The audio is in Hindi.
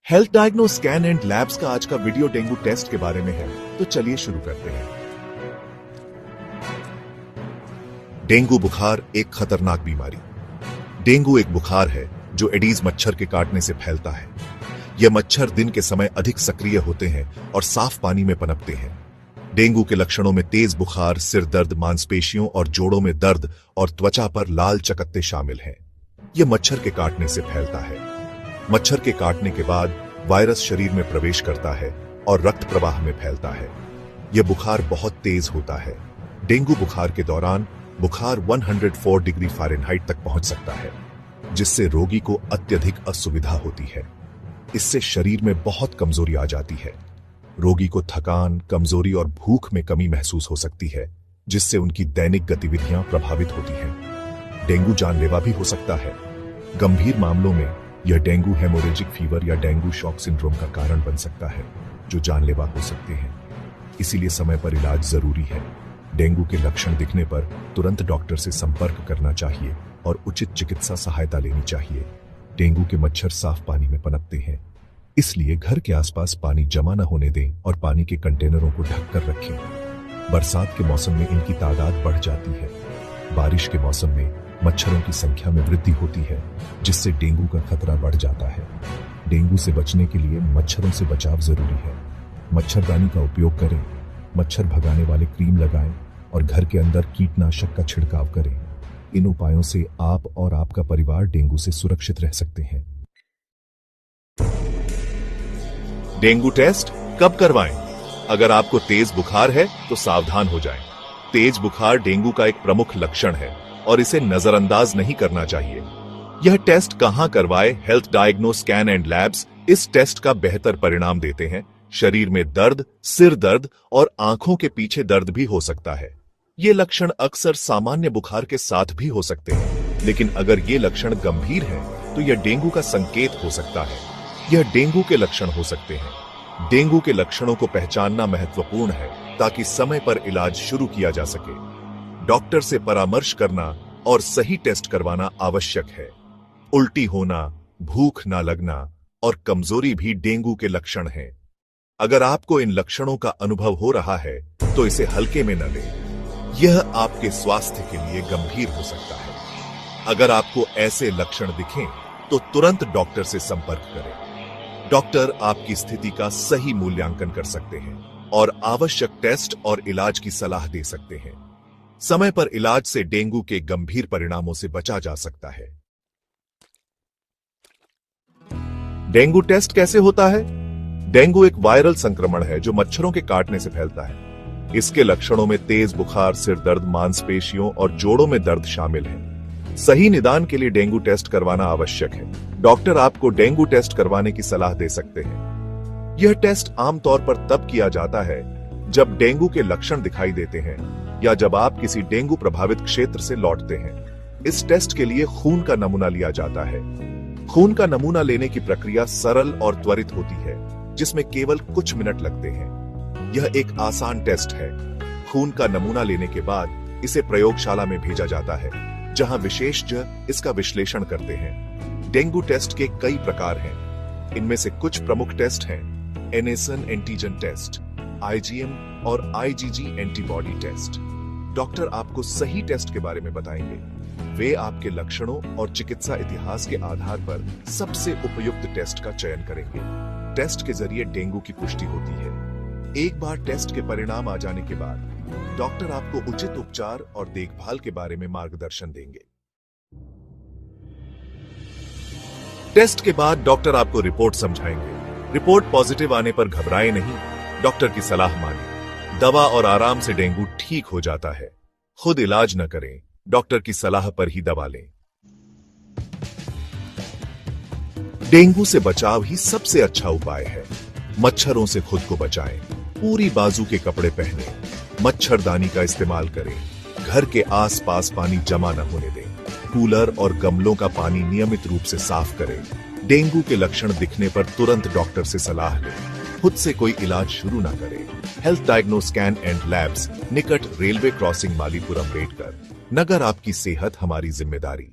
हेल्थ डायग्नो स्कैन एंड लैब्स का आज का वीडियो डेंगू टेस्ट के बारे में है, तो चलिए शुरू करते हैं। डेंगू बुखार एक खतरनाक बीमारी। डेंगू एक बुखार है जो एडीज मच्छर के काटने से फैलता है। यह मच्छर दिन के समय अधिक सक्रिय होते हैं और साफ पानी में पनपते हैं। डेंगू के लक्षणों में तेज बुखार, सिर दर्द, मांसपेशियों और जोड़ों में दर्द और त्वचा पर लाल चकत्ते शामिल हैं। यह मच्छर के काटने से फैलता है। मच्छर के काटने के बाद वायरस शरीर में प्रवेश करता है और रक्त प्रवाह में फैलता है। यह बुखार बहुत तेज होता है। डेंगू बुखार के दौरान बुखार 104 डिग्री फ़ारेनहाइट तक पहुंच सकता है, जिससे रोगी को अत्यधिक असुविधा होती है। इससे शरीर में बहुत कमजोरी आ जाती है। रोगी को थकान, कमजोरी और भूख में कमी महसूस हो सकती है, जिससे उनकी दैनिक गतिविधियां प्रभावित होती हैं। डेंगू जानलेवा भी हो सकता है। गंभीर मामलों में यह डेंगू हेमोरेजिक फीवर या डेंगू शॉक सिंड्रोम का कारण बन सकता है, जो जानलेवा हो सकते हैं। इसीलिए समय पर इलाज जरूरी है। डेंगू के लक्षण दिखने पर तुरंत डॉक्टर से संपर्क करना चाहिए और उचित चिकित्सा सहायता लेनी चाहिए। डेंगू के मच्छर साफ पानी में पनपते हैं, इसलिए घर के आसपास पानी जमा न होने दें और पानी के कंटेनरों को ढककर रखें। बरसात के मौसम में इनकी तादाद बढ़ जाती है। बारिश के मौसम में मच्छरों की संख्या में वृद्धि होती है, जिससे डेंगू का खतरा बढ़ जाता है। डेंगू से बचने के लिए मच्छरों से बचाव जरूरी है। मच्छरदानी का उपयोग करें, मच्छर भगाने वाले क्रीम लगाएं और घर के अंदर कीटनाशक का छिड़काव करें। इन उपायों से आप और आपका परिवार डेंगू से सुरक्षित रह सकते हैं। डेंगू टेस्ट कब करवाएं? अगर आपको तेज बुखार है तो सावधान हो जाएं। तेज बुखार डेंगू का एक प्रमुख लक्षण है और इसे नजरअंदाज नहीं करना चाहिए। यह टेस्ट कहां करवाएं? हेल्थ डायग्नो स्कैन एंड लैब्स इस टेस्ट का बेहतर परिणाम देते हैं। शरीर में दर्द, सिर दर्द और आंखों के पीछे दर्द भी हो सकता है। ये लक्षण अक्सर सामान्य बुखार के साथ भी हो सकते हैं, लेकिन अगर ये लक्षण गंभीर हैं, तो यह डेंगू का संकेत हो सकता है। यह डेंगू के लक्षण हो सकते हैं। डेंगू के लक्षणों को पहचानना महत्वपूर्ण है, ताकि समय पर इलाज शुरू किया जा सके। डॉक्टर से परामर्श करना और सही टेस्ट करवाना आवश्यक है। उल्टी होना, भूख न लगना और कमजोरी भी डेंगू के लक्षण हैं। अगर आपको इन लक्षणों का अनुभव हो रहा है, तो इसे हल्के में न लें। यह आपके स्वास्थ्य के लिए गंभीर हो सकता है। अगर आपको ऐसे लक्षण दिखें, तो तुरंत डॉक्टर से संपर्क करें। डॉक्टर आपकी स्थिति का सही मूल्यांकन कर सकते हैं और आवश्यक टेस्ट और इलाज की सलाह दे सकते हैं। समय पर इलाज से डेंगू के गंभीर परिणामों से बचा जा सकता है। डेंगू टेस्ट कैसे होता है? डेंगू एक वायरल संक्रमण है जो मच्छरों के काटने से फैलता है। इसके लक्षणों में तेज बुखार, सिर दर्द, मांसपेशियों और जोड़ों में दर्द शामिल है। सही निदान के लिए डेंगू टेस्ट करवाना आवश्यक है। डॉक्टर आपको डेंगू टेस्ट करवाने की सलाह दे सकते हैं। यह टेस्ट आमतौर पर तब किया जाता है जब डेंगू के लक्षण दिखाई देते हैं या जब आप किसी डेंगू प्रभावित क्षेत्र से लौटते हैं। इस टेस्ट के लिए खून का नमूना लिया जाता है। खून का नमूना लेने की प्रक्रिया सरल और त्वरित होती है, जिसमें केवल कुछ मिनट लगते हैं। यह एक आसान टेस्ट है। खून का नमूना लेने के बाद इसे प्रयोगशाला में भेजा जाता है, जहां विशेषज्ञ इसका विश्लेषण करते हैं। डेंगू टेस्ट के कई प्रकार हैं। इनमें से कुछ प्रमुख टेस्ट हैं: एनेसन एंटीजन टेस्ट, आईजीएम और आईजीजी एंटीबॉडी टेस्ट। डॉक्टर आपको सही टेस्ट के बारे में बताएंगे। वे आपके लक्षणों और चिकित्सा इतिहास के आधार पर सबसे उपयुक्त टेस्ट का चयन करेंगे। टेस्ट के जरिए डेंगू की पुष्टि होती है। एक बार टेस्ट के परिणाम आ जाने के बाद डॉक्टर आपको उचित उपचार और देखभाल के बारे में मार्गदर्शन देंगे। टेस्ट के बाद डॉक्टर आपको रिपोर्ट समझाएंगे। रिपोर्ट पॉजिटिव आने पर घबराएं नहीं, डॉक्टर की सलाह मानें। दवा और आराम से डेंगू ठीक हो जाता है। खुद इलाज न करें, डॉक्टर की सलाह पर ही दवा लें। डेंगू से बचाव ही सबसे अच्छा उपाय है। मच्छरों से खुद को बचाएं। पूरी बाजू के कपड़े पहनें, मच्छरदानी का इस्तेमाल करें। घर के आसपास पानी जमा न होने दें। कूलर और गमलों का पानी नियमित रूप से साफ करें। डेंगू के लक्षण दिखने पर तुरंत डॉक्टर से सलाह लें। खुद से कोई इलाज शुरू ना करें। हेल्थ डायग्नो स्कैन एंड लैब्स, निकट रेलवे क्रॉसिंग, मालीपुरम, अम्बेडकर नगर। आपकी सेहत हमारी जिम्मेदारी।